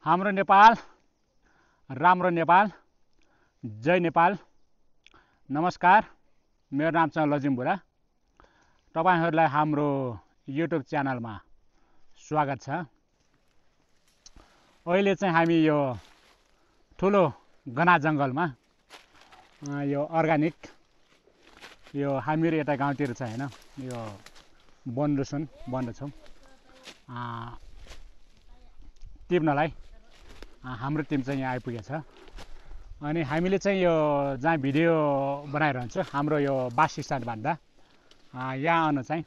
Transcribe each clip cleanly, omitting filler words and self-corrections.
हाम्रो नेपाल राम्रो नेपाल जय नेपाल। नमस्कार, मेरो नाम चाहिँ लजिम बुढा। तपाईहरुलाई हाम्रो युट्युब च्यानलमा स्वागत छ। अहिले चाहिँ हामी यो ठुलो घना जंगलमा यो अर्गानिक यो हामीहरु यता गाउँतिर छ हैन, यो बनलुसन बन्दछौं टिप्नलाई हाम्रो टिम चाहिँ यहाँ आइपुगेको छ। अनि हामीले चाहिँ यो जहाँ भिडियो बनाइरहन्छ हाम्रो यो बास स्ट्यान्ड भन्दा यहाँ आउन चाहिँ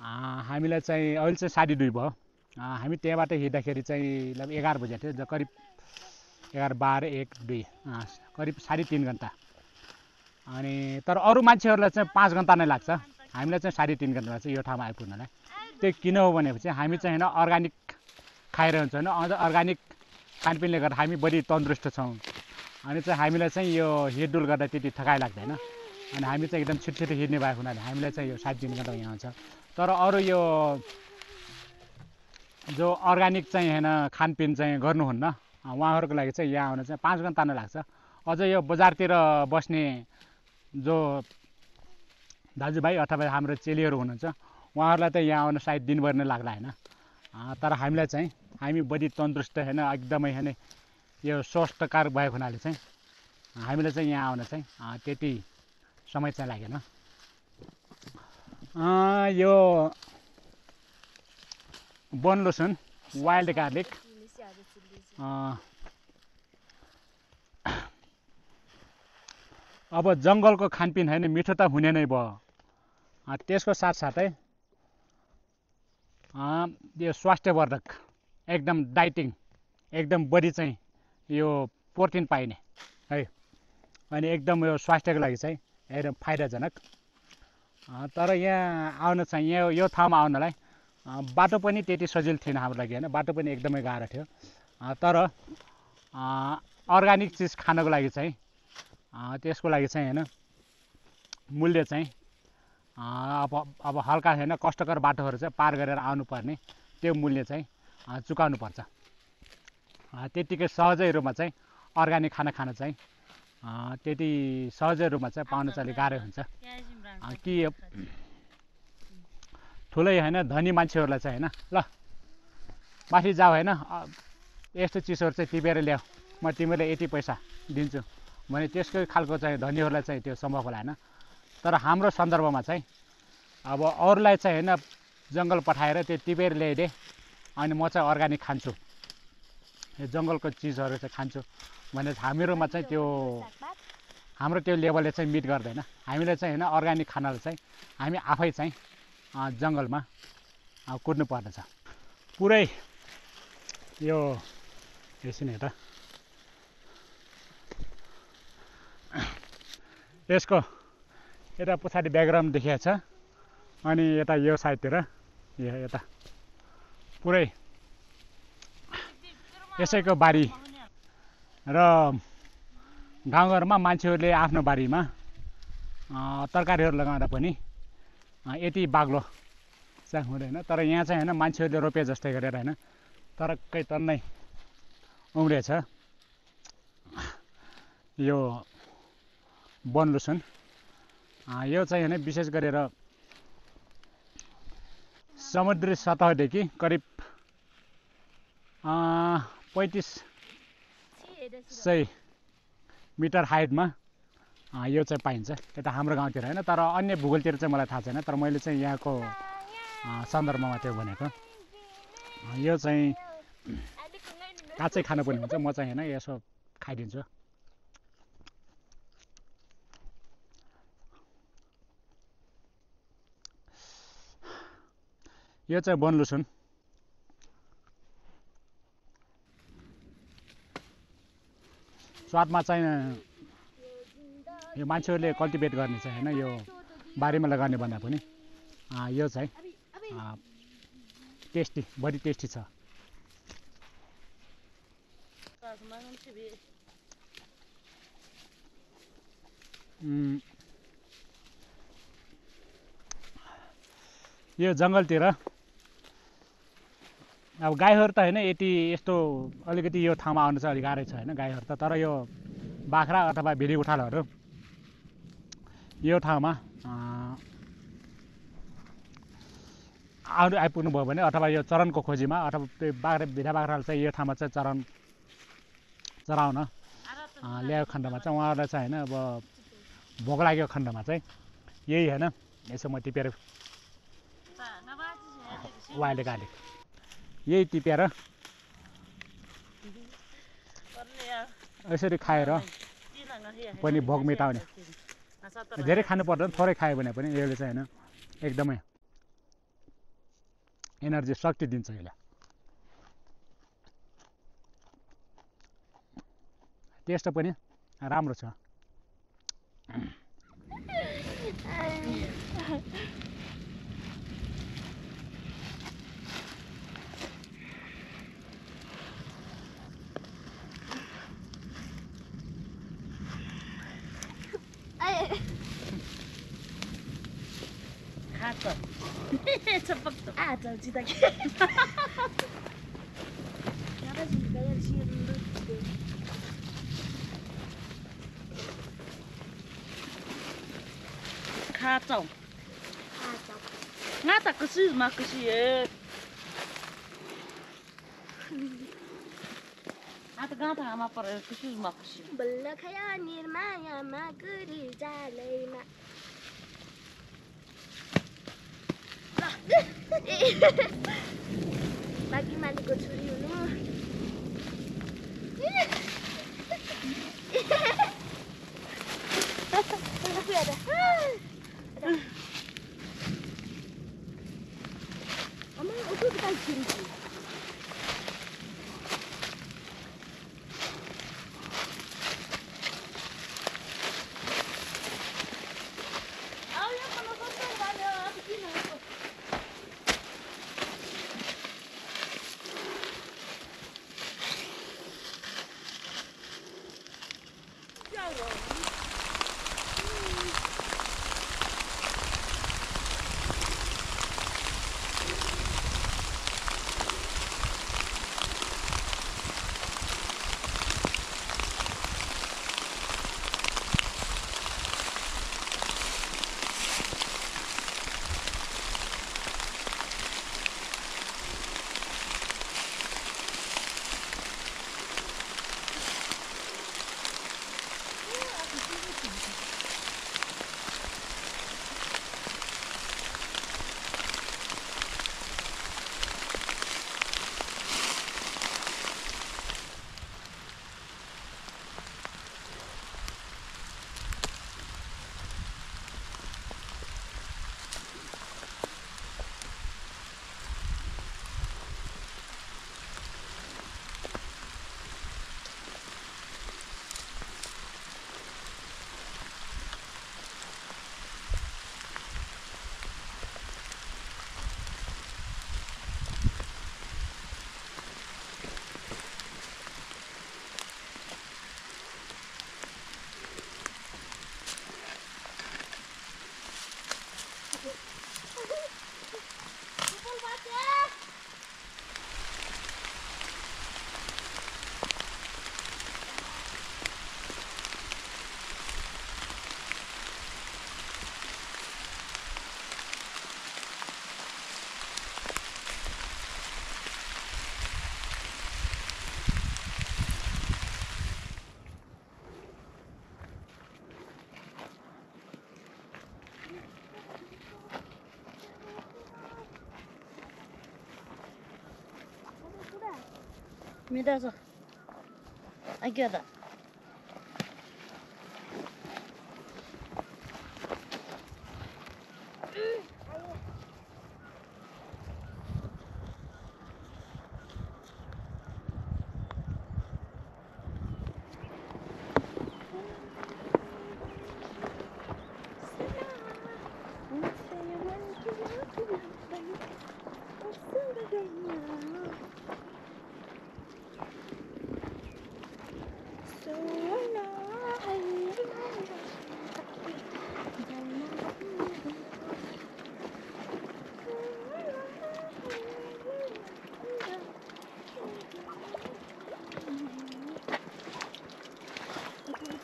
हामीलाई चाहिँ अहिले चाहिँ 2:30 भयो। हामी त्यहाँबाट हिँड्दाखेरि चाहिँ लगभग 11 बजे थियो, करिब 11, 12, 1, 2 करिब 3.5 घण्टा। अनि तर अरू मान्छेहरूलाई चाहिँ 5 घण्टा नै लाग्छ, हामीलाई चाहिँ 3.5 घण्टा लाग्छ यो ठाउँमा आइपुग्नलाई। त्यो किन हो भनेपछि हामी चाहिँ हैन अर्गानिक खाइरहन्छ हैन, अझ अर्गानिक खानपिनले गर्दा हामी बढी तन्दुरुस्त छौँ। अनि चाहिँ हामीलाई चाहिँ यो हिँडडुल गर्दा त्यति थकाइ लाग्दैन। अनि हामी चाहिँ एकदम छिटो हिँड्ने भएको हुनाले हामीलाई चाहिँ यो 3.5 घण्टा यहाँ हुन्छ। तर अरू यो जो अर्गानिक चाहिँ हैन खानपिन चाहिँ गर्नुहुन्न उहाँहरूको लागि चाहिँ यहाँ आउन चाहिँ 5 घण्टा नै लाग्छ। अझ यो बजारतिर बस्ने जो दाजुभाइ अथवा हाम्रो चेलीहरू हुनुहुन्छ उहाँहरूलाई त यहाँ आउन सायद दिनभर नै लाग्ला हैन। तर हामीलाई चाहिँ हामी बढी तन्दुरुस्त हैन, एकदमै हैन यो स्वस्थकर भएको हुनाले चाहिँ हामीलाई चाहिँ यहाँ आउन चाहिँ त्यति समय चाहिँ लागेन। यो बनलुसन वाइल्ड गार्लिक अब जङ्गलको खानपिन हैन मिठो त हुने नै भयो। त्यसको साथसाथै यो स्वास्थ्यवर्धक एकदम डाइटिङ एकदम बढी चाहिँ यो प्रोटिन पाइने है। अनि एकदम यो स्वास्थ्यको लागि चाहिँ एकदम फाइदाजनक। तर यहाँ आउन चाहिँ यो ठाउँमा आउनलाई बाटो पनि त्यति सजिलो थिएन हाम्रो लागि हैन, बाटो पनि एकदमै गाह्रो थियो। तर अर्गानिक चिज खानको लागि चाहिँ त्यसको लागि चाहिँ हैन मूल्य चाहिँ अब हल्का हैन कष्टकर बाटोहरू चाहिँ पार गरेर आउनुपर्ने त्यो मूल्य चाहिँ चुकाउनु पर्छ। त्यतिकै सहजै रूपमा चाहिँ अर्गानिक खाना खान चाहिँ त्यति सहजै रूपमा चाहिँ पाउन चाहिँ गाह्रो हुन्छ। कि ठुलै हैन धनी मान्छेहरूलाई चाहिँ हैन ल माथि जाऊ हैन यस्तो चिजहरू चाहिँ टिपेर ल्याऊ, म तिमीलाई यति पैसा दिन्छु भने त्यसकै खालको चाहिँ धनीहरूलाई चाहिँ त्यो सम्भव होला हैन। तर हाम्रो सन्दर्भमा चाहिँ अब अरूलाई चाहिँ हैन जङ्गल पठाएर त्यो टिपेर ल्याइदे अनि म चाहिँ अर्गानिक खान्छु, यो जङ्गलको चिजहरू चाहिँ खान्छु भने हामीहरूमा चाहिँ त्यो हाम्रो त्यो लेभलले चाहिँ मिट गर्दैन। हामीले चाहिँ हैन अर्गानिक खानालाई चाहिँ हामी आफै चाहिँ जङ्गलमा कुद्नु पर्दछ। पुरै यो एकछिन हेर यसको यता पछाडि ब्याकग्राउन्ड देखिएको छ। अनि यता यो साइडतिर यता पुरै यसैको बारी र गाउँघरमा मान्छेहरूले आफ्नो बारीमा तरकारीहरू लगाउँदा पनि यति बाक्लो चाहिँ हुँदैन। तर यहाँ चाहिँ हैन मान्छेहरूले रोपे जस्तै गरेर हैन तरक्कै तन्नै उम्रेछ यो बनलुसन। यो चाहिँ हैन विशेष गरेर समुद्री सतहदेखि करिब 3500 मिटर हाइटमा यो चाहिँ पाइन्छ यता हाम्रो गाउँतिर हैन। तर अन्य भूगोलतिर चाहिँ मलाई थाहा छैन, तर मैले चाहिँ यहाँको सन्दर्भमा त्यो भनेको। यो चाहिँ काँचै खानु पनि हुन्छ, म चाहिँ हैन यसो खाइदिन्छु। यो चाहिँ बनलुसन स्वादमा चाहिँ यो मान्छेहरूले कल्टिभेट गर्ने चाहिँ हैन यो बारीमा लगाउने भन्दा पनि यो चाहिँ टेस्टी बढी टेस्टी छ। यो जङ्गलतिर अब गाईहरू त होइन यति यस्तो अलिकति यो ठाउँमा आउनु चाहिँ अलिक गाह्रै छ होइन गाईहरू त, तर यो बाख्रा अथवा भिडी उठालहरू यो ठाउँमा आइपुग्नु भयो भने अथवा यो चरनको खोजीमा अथवा त्यो भिडा बाख्राहरू चाहिँ यो ठाउँमा चाहिँ चराउन ल्याएको खण्डमा चाहिँ उहाँहरूलाई चाहिँ होइन अब भोक लागेको खण्डमा चाहिँ यही होइन यसो म टिपेर उहाँले गाले यही टिपेर यसरी खाएर पनि भोक मेटाउने, धेरै खानु पर्दैन, थोरै खायो भने पनि यसले चाहिँ होइन एकदमै एनर्जी शक्ति दिन्छ। यसले टेस्ट पनि राम्रो छ। Kacau. Ngata kesi makesi ye. Ngata ngata ama par kesi makesi. बल्ल खया निर्मायामा गुरी जालैमा बाकी मालिकको छोरी हुनु अम्मा उठो काई छिरी Midasa. Agada.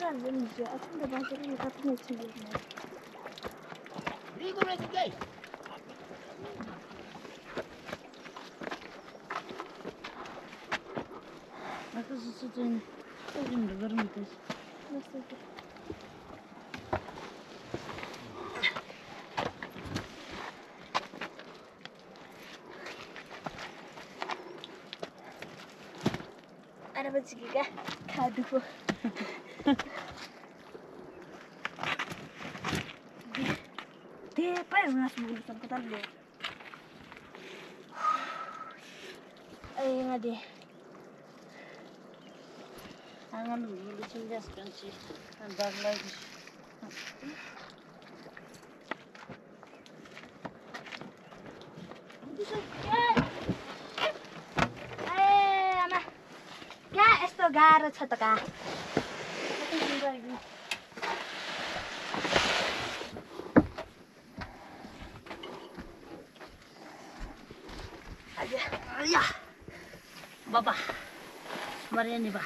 이제 아침에 마시는 같은 거 치고 아까 수준 소금도 그러면 되지. 할아버지가 가두고 빨리 일어났으면 모르겠어. 그다음에 아이 어디 Anganı böyle şimdi asken şey. Ben darlaymış. आमा कहाँ यस्तो गाह्रो छ त कहाँ Ya. Baba. Mariani ba.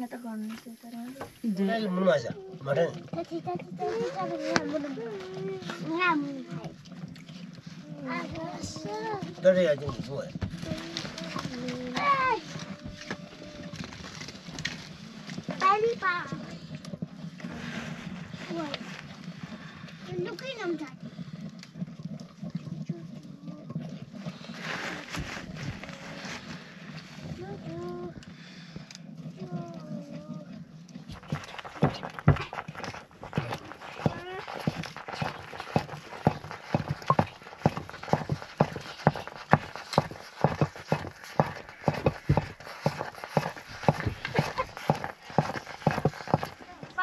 यहाँ त गर्नु छ तर मुनमा छ मटन डरै आइदिनु भयो लुकै नम्जा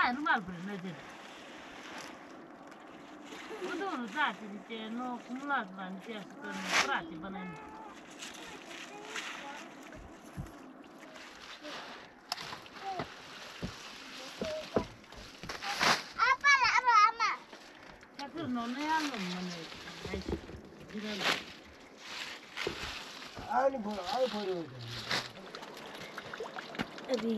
Normal böyle ne dedi? Bu doğru zaten işte no kumlar var ne yaptın? Prati bana. Çakır no ne yandım bana. Ay, gidelim. आउनु पर्यो अभी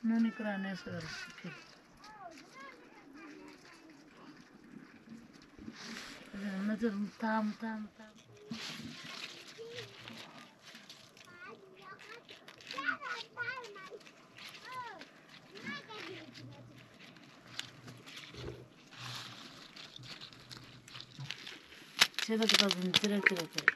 Nuni krane sar. Nazar tam. Seda kadar direkt.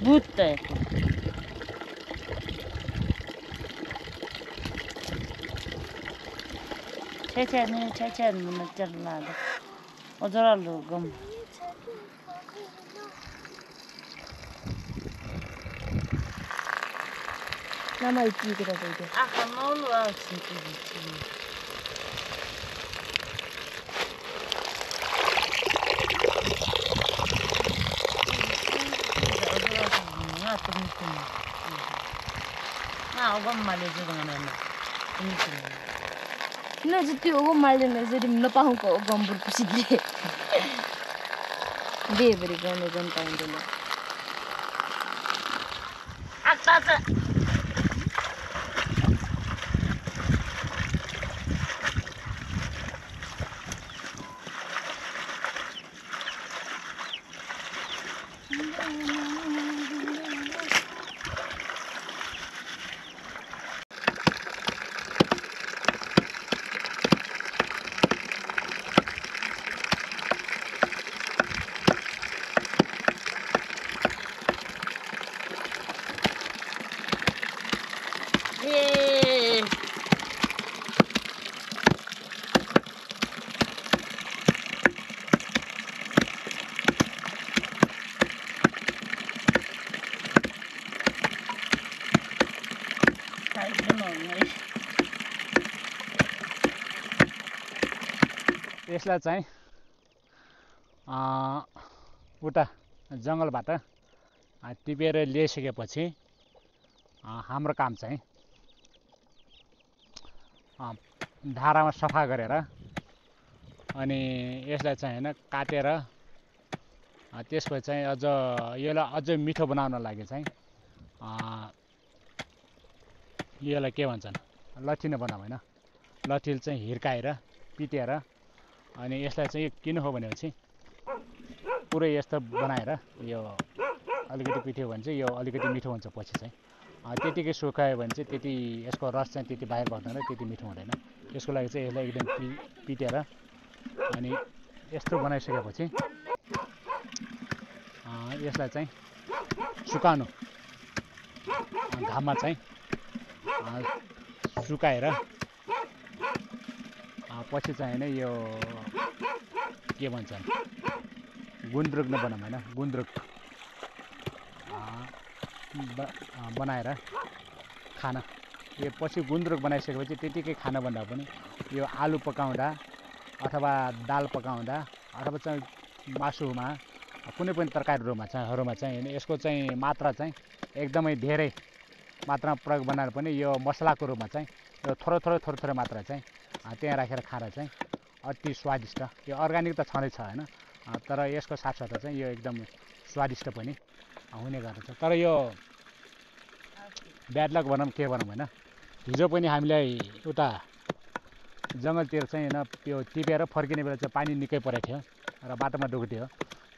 Будто. Çeçen bunu cerladı. O zararlı gam. Nama iki kira saja. Ah, ne olur alsın kızım. Ogam malezi dengan anak. Ini semua. Kena jadi ogam malam ni jadi mana paham kau ogam berpusit deh. Deh beri kau ni tahun dulu. Akta. यसलाई चाहिँ उता जङ्गलबाट टिपेर ल्याइसकेपछि हाम्रो काम चाहिँ धारामा सफा गरेर अनि यसलाई चाहिँ होइन काटेर त्यसपछि चाहिँ अझ यसलाई अझै मिठो बनाउन लागि चाहिँ यसलाई के भन्छन् लट्ठी नै बनाऊ होइन लट्ठीले चाहिँ हिर्काएर पिटेर अनि यसलाई चाहिँ किन हो भनेपछि पुरै यस्तो बनाएर यो अलिकति पिट्यो भने चाहिँ यो अलिकति मिठो हुन्छ पछि चाहिँ त्यतिकै सुकायो भने चाहिँ त्यति यसको रस चाहिँ त्यति बाहिर बस्दैन त्यति मिठो हुँदैन त्यसको लागि चाहिँ यसलाई एकदम पिटेर अनि यस्तो बनाइसकेपछि यसलाई चाहिँ सुकाउनु घाममा चाहिँ सुकाएर पछि चाहिँ होइन यो के भन्छन् गुन्द्रुक नै बनाऊँ होइन गुन्द्रुक बनाएर खान यो पछि गुन्द्रुक बनाइसकेपछि त्यतिकै खानभन्दा पनि यो आलु पकाउँदा अथवा दाल पकाउँदा अथवा चाहिँ मासुमा कुनै पनि तरकारीहरूमा चाहिँ यसको चाहिँ मात्रा चाहिँ एकदमै धेरै मात्रामा प्रयोग बनाएर पनि यो मसलाको रूपमा चाहिँ यो थोरै मात्रा चाहिँ त्यहाँ राखेर खाँदा चाहिँ अति स्वादिष्ट यो अर्ग्यानिक त छँदैछ होइन तर यसको साथसाथै चाहिँ यो एकदम स्वादिष्ट पनि हुने गर्दछ तर यो ब्याड लक भनौँ के भनौँ होइन हिजो पनि हामीलाई उता जङ्गलतिर चाहिँ होइन त्यो टिपेर फर्किने बेला चाहिँ पानी निकै परेको थियो र बाटोमा डुब्थ्यो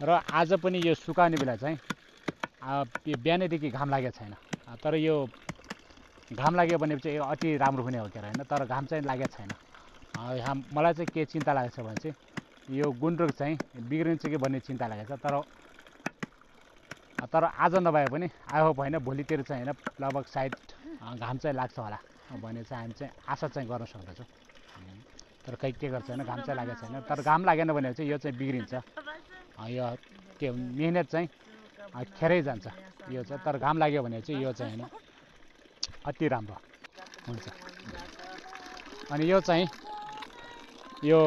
र आज पनि यो सुकाउने बेला चाहिँ बिहानैदेखि घाम लागेको छैन तर यो घाम लाग्यो भने चाहिँ यो अति राम्रो हुने हो के होइन तर घाम चाहिँ लागेको छैन मलाई चाहिँ के चिन्ता लागेको छ भने चाहिँ यो गुन्द्रुक चाहिँ बिग्रिन्छ कि भन्ने चिन्ता लागेको छ तर आज नभए पनि आई होप होइन भोलितिर चाहिँ होइन लगभग सायद घाम चाहिँ लाग्छ होला भन्ने चाहिँ हामी चाहिँ आशा चाहिँ गर्न सक्दछौँ तर खै के गर्छ होइन घाम चाहिँ लागेको छैन तर घाम लागेन भने चाहिँ यो चाहिँ बिग्रिन्छ यो त्यो मेहनत चाहिँ खेरै जान्छ यो चाहिँ तर घाम लाग्यो भने चाहिँ यो चाहिँ होइन अति राम्रो हुन्छ अनि यो चाहिँ यो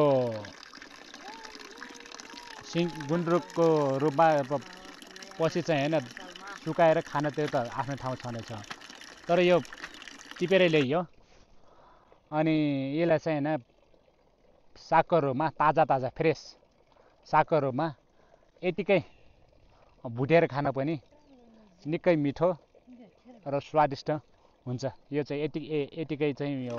गुन्द्रुकको रूपमा पछि चाहिँ होइन सुकाएर खान त्यो त आफ्नो ठाउँ छँदैछ तर यो टिपेरै ल्याइयो अनि यसलाई चाहिँ होइन सागको रूपमा ताजा फ्रेस सागको रूपमा यतिकै भुटेर खान पनि निकै मिठो र स्वादिष्ट हुन्छ यो चाहिँ यतिकै चाहिँ यो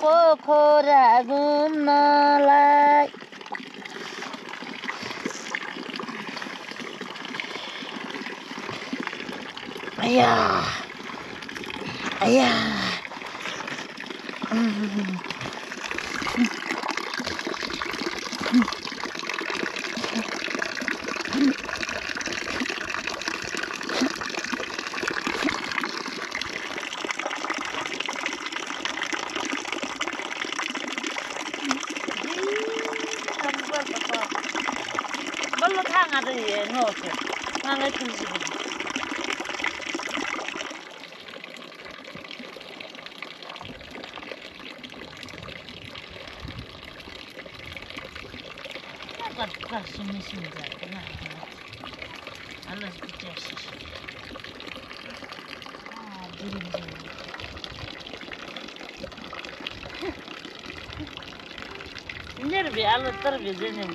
पोखरा घुम्नलाई आया बल्ल थाहा त हेर्नुहोस् उहाँलाई तुलसी Kasih sudah, alas biasa. Ini lebih alat terbiasa.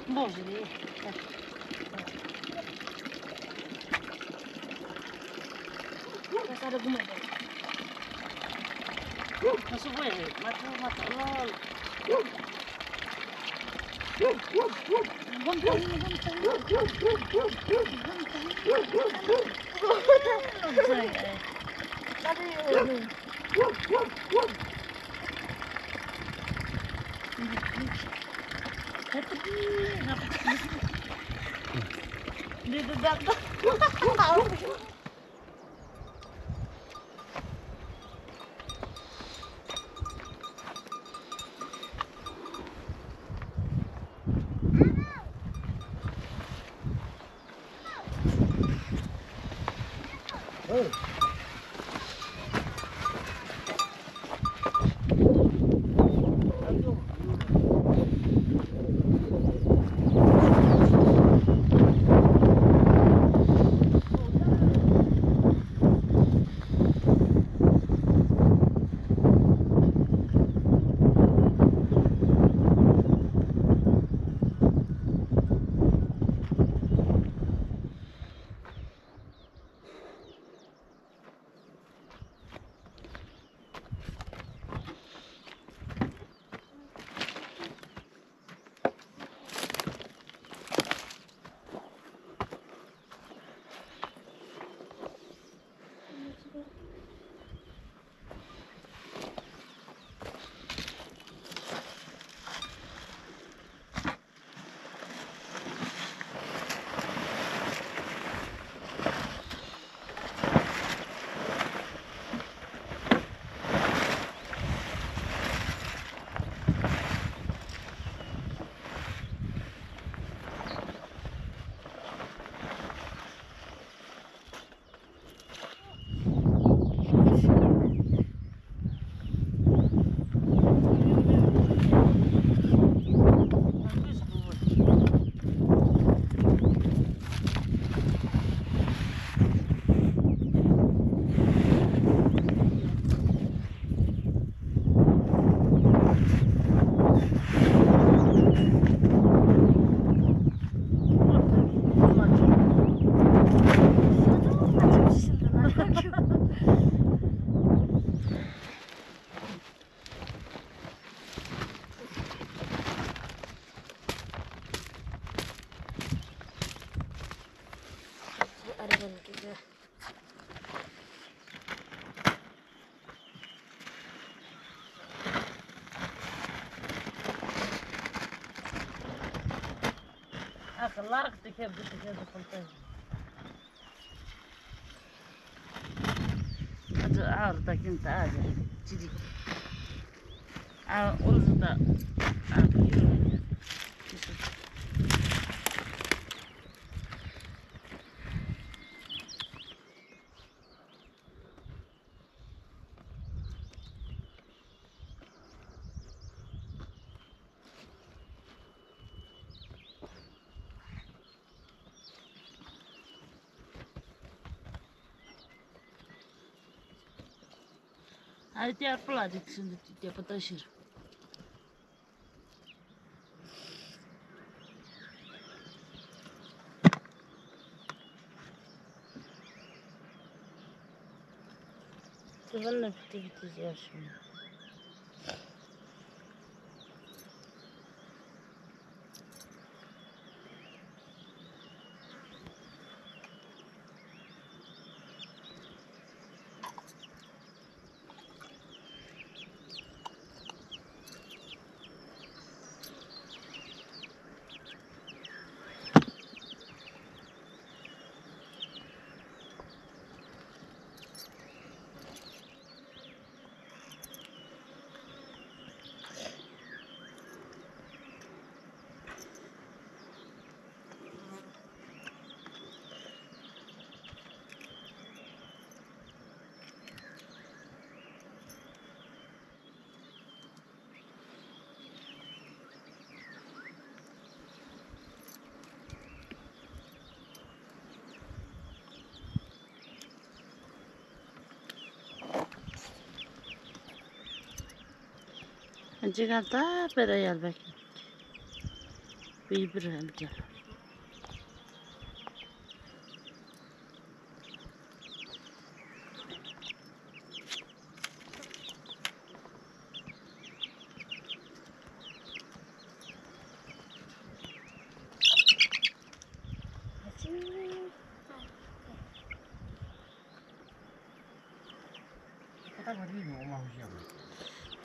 Bos ni. Ada guna. Masuk boleh, mata lol. हो Larg te heb de fantasie. Ajo aur ta kinta aja. Jadi. Urus ta. А тебя платит, что тебя потащишь. Ты вон ты сделаешь. Anjingan ta pero yal bak. Bir amca.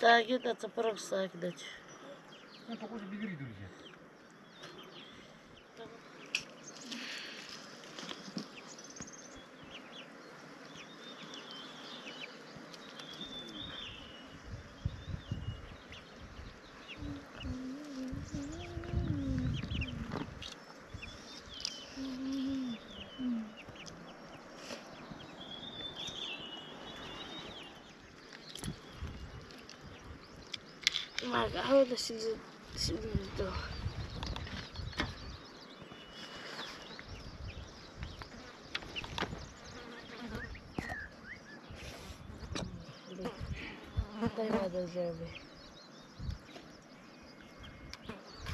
Так, это просто кидать. How the season though. Tem mais a jovem.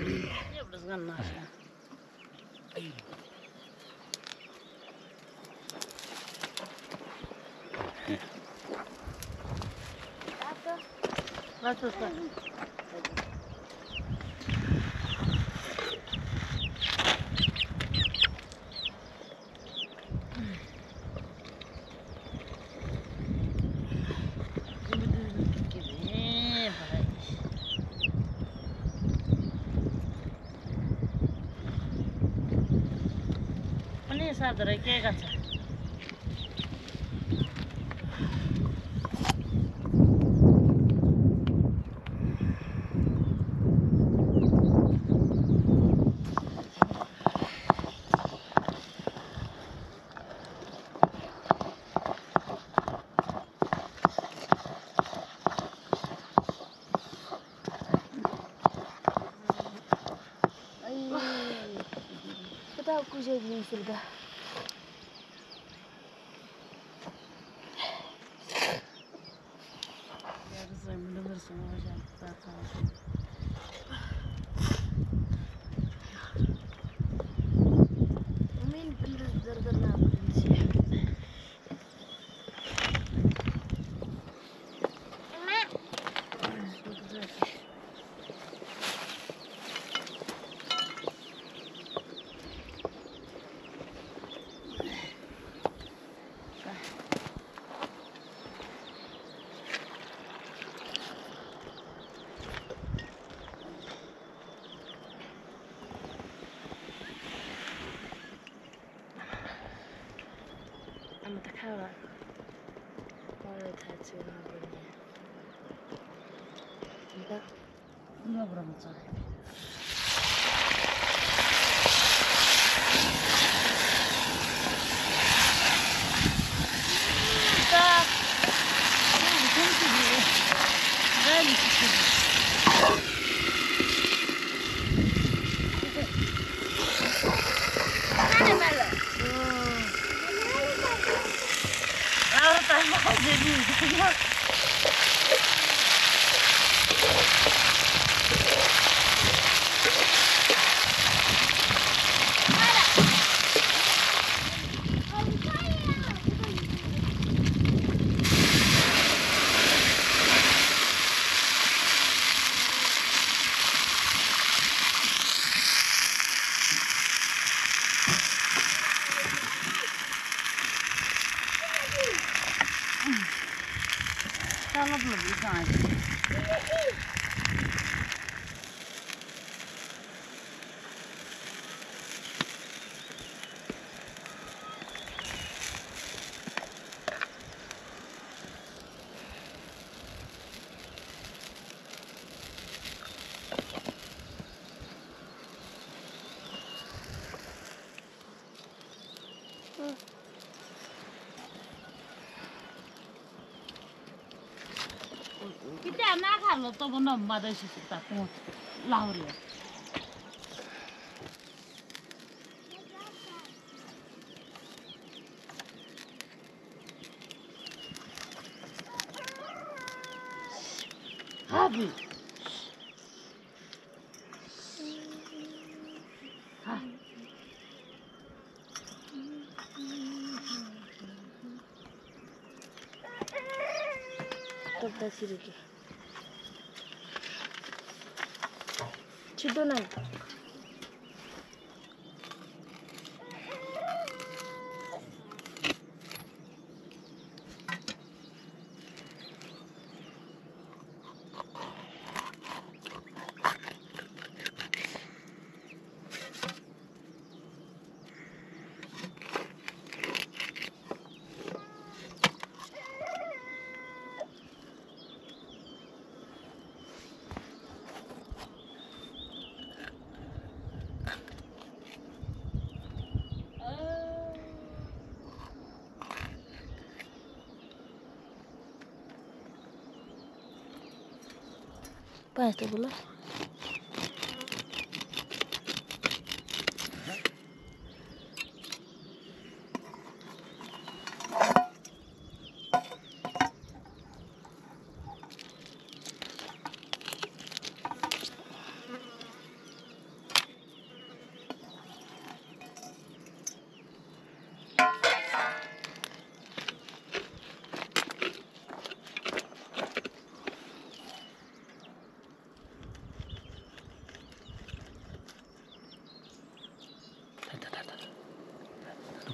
एवढंच गन्ना अशा वाचतोस का पनि साधरै के गर्छ Kata aku jadi surga. यार बेलुगर समोसा पाता Amin bener dar na polisi. I'm the cover. All the tattoo on the Dobra, no co? Tak. Nie, to nie było. Daj mi się Ale tak będzie widzę. Kalau belum bisa aja. Kita nak kalau tu pun nak ada sisi tak pun lahir. Habi. Ha. Kata siriki. छिटो न पाँच तो बोला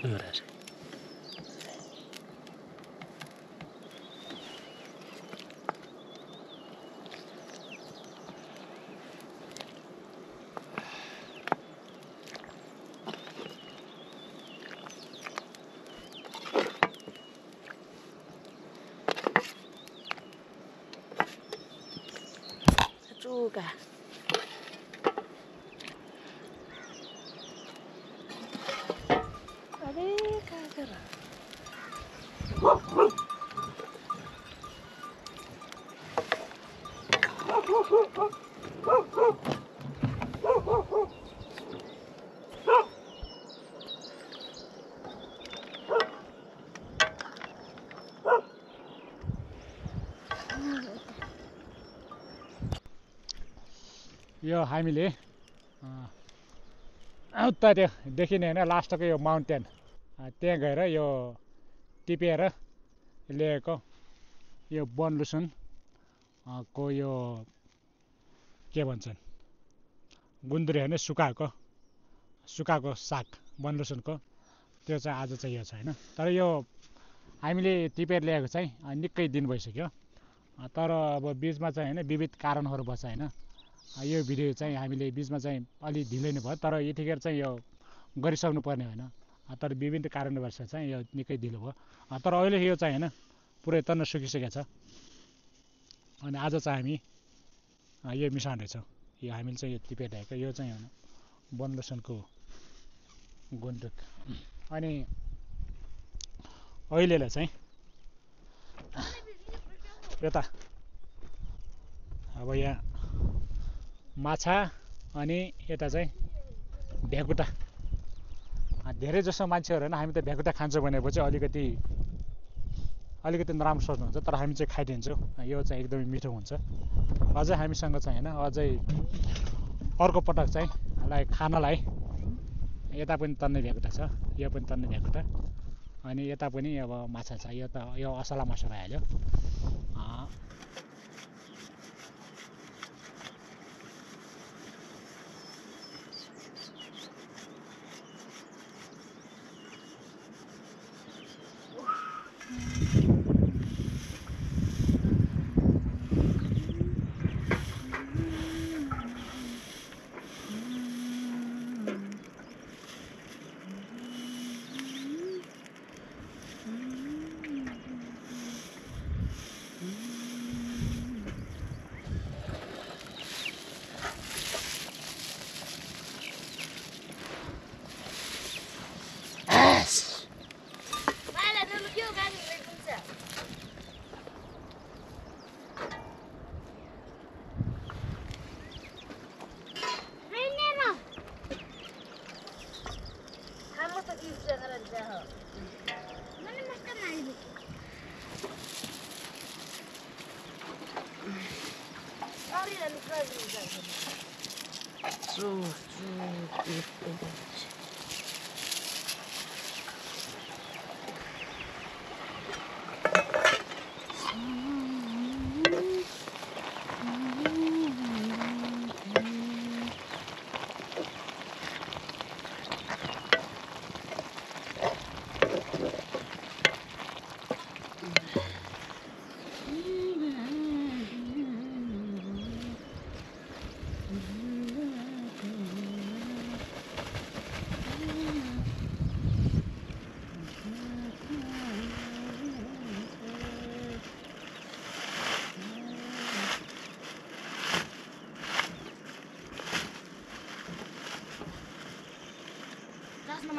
रुको रहा है चुका अरे काय करा यो हामीले उता त्यो देखिने होइन लास्टको यो माउन्टेन त्यहाँ गएर यो टिपेर ल्याएको यो बनलुसन को यो के भन्छन् गुन्द्री होइन सुकाएको साग बनलुसनको त्यो चाहिँ आज चाहिँ यो छ होइन तर यो हामीले टिपेर ल्याएको चाहिँ निकै दिन भइसक्यो तर अब बिचमा चाहिँ होइन विविध कारणहरू बस्छ होइन यो भिडियो चाहिँ हामीले बिचमा चाहिँ अलि ढिलै नै भयो तर यतिखेर चाहिँ यो गरिसक्नु पर्ने होइन तर विभिन्न कारणवश चाहिँ यो निकै ढिलो भयो तर अहिले यो चाहिँ होइन पुरै तन्न सुकिसकेको छ अनि आज चाहिँ हामी यो मिसाउँदैछौँ यो हामीले चाहिँ यो टिपेर ल्याएको यो चाहिँ होइन बनलुसनको गुन्द्रुक अनि अहिलेलाई चाहिँ यता अब यहाँ माछा अनि यता चाहिँ भ्याकुटा धेरै जसो मान्छेहरू होइन हामी त भ्याकुटा खान्छौँ भनेपछि अलिकति नराम्रो सोच्नुहुन्छ तर हामी चाहिँ खाइदिन्छौँ यो चाहिँ एकदमै मिठो हुन्छ अझै हामीसँग चाहिँ होइन अझै अर्को पटक चाहिँ खानालाई यता पनि तन्ने भ्याकुटा छ यो पनि तन्ने भ्याकुटा अनि यता पनि अब माछा छ यो असला माछा भइहाल्यो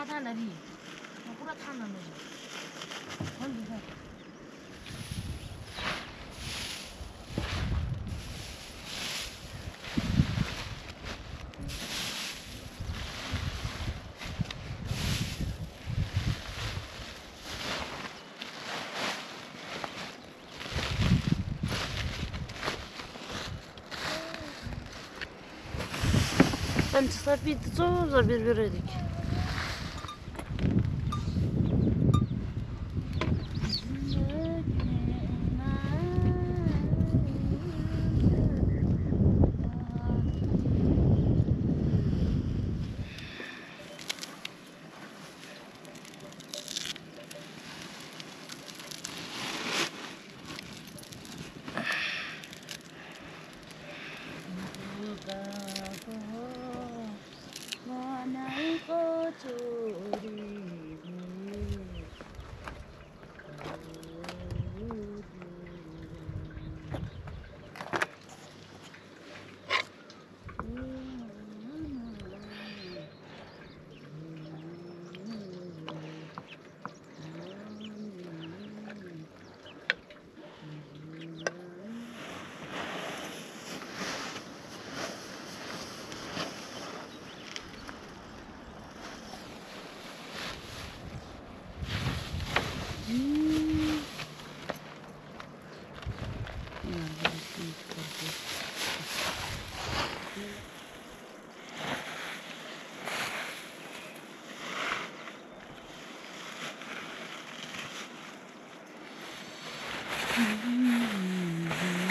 Matanda di. Pura tanda mesmo. Onde vai? Antes tapi çok zor birbiriydik.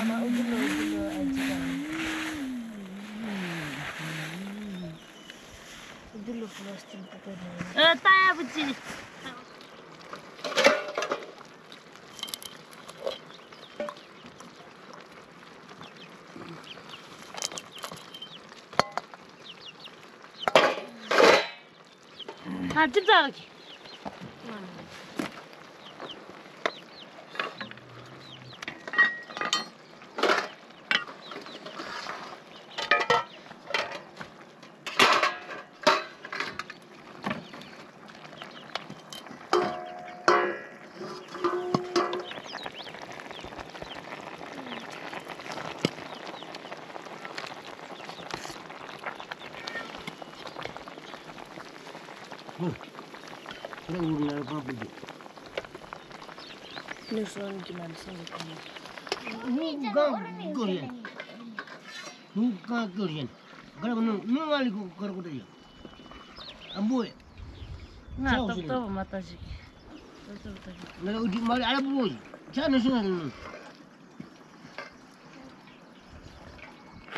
Ama ucunu acıdan. Ucunu plastik tutar. Taya bıçı. Ha, tip daha ki. Kira urungan apa pergi? Nusron gimana sih? Bukan Korean. Bukan Korean. Kalau nungali kalau kau tadi. Amboy. Nah, tahu mata sih. Tahu. Nggak uji mali ada boy. Jangan nungal.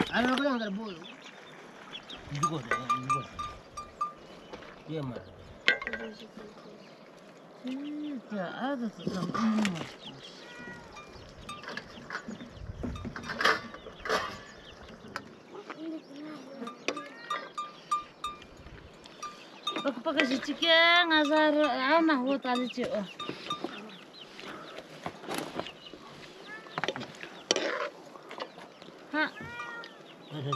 Ada orang yang ada boy. Juga. Dia mah. Ya, ada tuh. Pakai si cikin ngasar anak buat tali cik. Ha. Ada.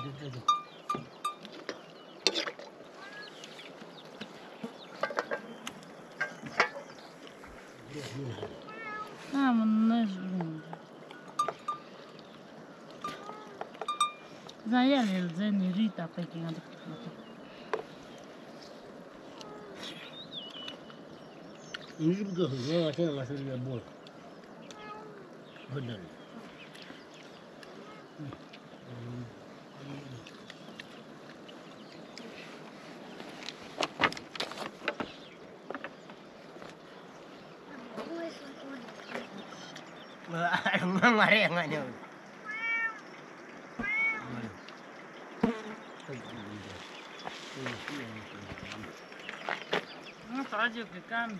Ah, menes. Saya lihat Zeni Rita packing ada. Ini juga, saya masih dia boy. Benar. Mari yang ada. Ну, сразу как